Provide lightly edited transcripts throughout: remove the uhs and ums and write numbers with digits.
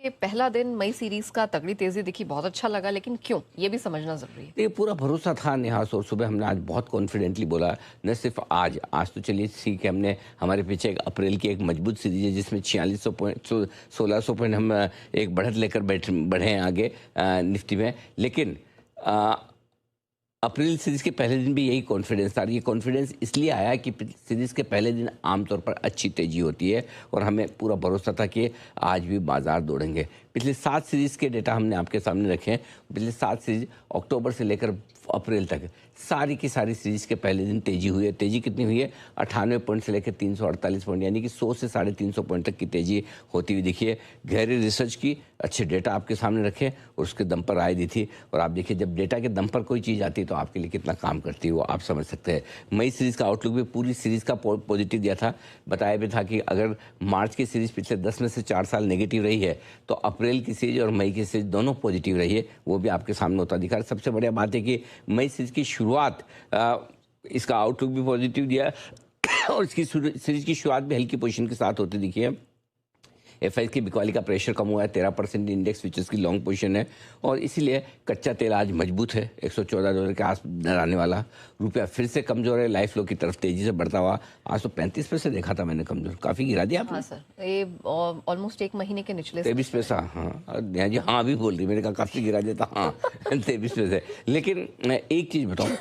ये पहला दिन मई सीरीज का तगड़ी तेजी दिखी, बहुत अच्छा लगा, लेकिन क्यों ये भी समझना जरूरी है। ये पूरा भरोसा था नेहास, और सुबह हमने आज बहुत कॉन्फिडेंटली बोला। न सिर्फ आज तो चलिए ठीक है, हमने हमारे पीछे एक अप्रैल की एक मजबूत सीरीज है जिसमें 4600 पॉइंट 1600 पॉइंट हम एक बढ़त लेकर बढ़े हैं आगे निफ्टी में। लेकिन अप्रैल सीरीज के पहले दिन भी यही कॉन्फिडेंस था। ये कॉन्फिडेंस इसलिए आया कि सीरीज के पहले दिन आमतौर पर अच्छी तेजी होती है और हमें पूरा भरोसा था कि आज भी बाजार दौड़ेंगे। पिछले 7 सीरीज के डेटा हमने आपके सामने रखे हैं। पिछले 7 सीरीज अक्टूबर से लेकर अप्रैल तक सारी की सारी सीरीज के पहले दिन तेजी हुई है। तेजी कितनी हुई है? 98 पॉइंट से लेकर 348 पॉइंट, यानी कि 100 से 350 पॉइंट तक की तेजी होती हुई दिखी है। गहरी रिसर्च की, अच्छे डेटा आपके सामने रखे और उसके दम पर राय दी थी। और आप देखिए, जब डेटा के दम पर कोई चीज़ आती है तो आपके लिए कितना काम करती है वो आप समझ सकते हैं। मई सीरीज़ का आउटलुक भी पूरी सीरीज़ का पॉजिटिव दिया था। बताया भी था कि अगर मार्च की सीरीज़ पिछले 10 में से 4 साल नेगेटिव रही है तो अप्रैल की सीरीज और मई की सीरीज दोनों पॉजिटिव रही है। वो भी आपके सामने होता दिखा। सबसे बढ़िया बात है कि मई सीरीज की शुरुआत, इसका आउटलुक भी पॉजिटिव दिया और इसकी सीरीज की शुरुआत भी हल्की पोजीशन के साथ होती दिखी है। एफआई की बिकवाली का प्रेशर कम हुआ है, 13% इंडेक्स फ्यूचर्स की लॉन्ग पोजीशन है और इसीलिए कच्चा तेल आज मजबूत है, $114 के आस दर आने वाला। रुपया फिर से कमजोर है, लाइफ लो की तरफ तेजी से बढ़ता हुआ। आज तो 35 पैसे देखा था मैंने, कमजोर काफी गिरा दिया आपने। हाँ सर, ये ऑलमोस्ट एक महीने के निचले 23 पैसा। हाँ नेहा जी, हाँ भी बोल रही, मैंने कहा काफी गिरा देता। हाँ 23 पैसे। लेकिन एक चीज बताऊँ,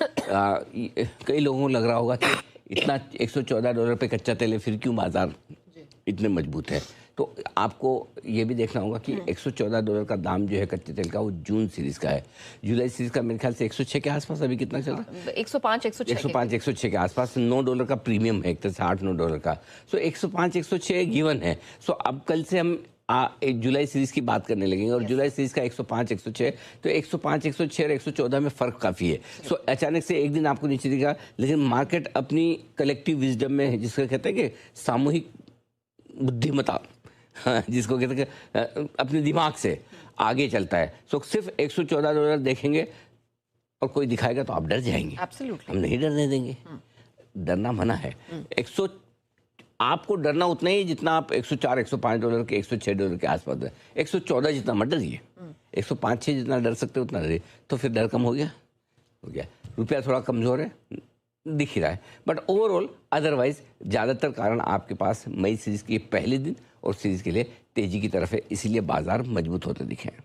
कई लोगों को लग रहा होगा कि इतना $114 पे कच्चा तेल है, फिर क्यों बाजार इतने मजबूत है। तो आपको ये भी देखना होगा कि $114 का दाम जो है कच्चे तेल का, वो जून सीरीज का है। जुलाई सीरीज का मेरे ख्याल से 106 के आसपास अभी कितना चल रहा है? 105 106 के आसपास। $9 का प्रीमियम है, एक तरह से $8-9 का। सो 105-106 गिवन है। सो अब कल से हम जुलाई सीरीज की बात करने लगेंगे और जुलाई सीरीज का 105-106, तो 105-106 और 114 में फर्क काफी है। सो अचानक से एक दिन आपको नीचे दिखा, लेकिन मार्केट अपनी कलेक्टिव विजडम में, जिसको कहते हैं कि सामूहिक बुद्धिमत्ता, हाँ, जिसको कहते हैं कि अपने दिमाग से आगे चलता है। सो सिर्फ $114 देखेंगे और कोई दिखाएगा तो आप डर जाएंगे। Absolutely. हम नहीं डरने देंगे, डरना मना है। 100 आपको डरना उतना ही जितना आप $104-105 के $106 के आसपास है। 114 जितना मत डरिए, 105-6 जितना डर सकते हो उतना डरिए। तो फिर डर कम हो गया। रुपया थोड़ा कमजोर है, दिख ही रहा है, बट ओवरऑल अदरवाइज ज़्यादातर कारण आपके पास मई सीरीज के पहले दिन और सीरीज के लिए तेजी की तरफ है, इसीलिए बाजार मजबूत होते दिखे हैं।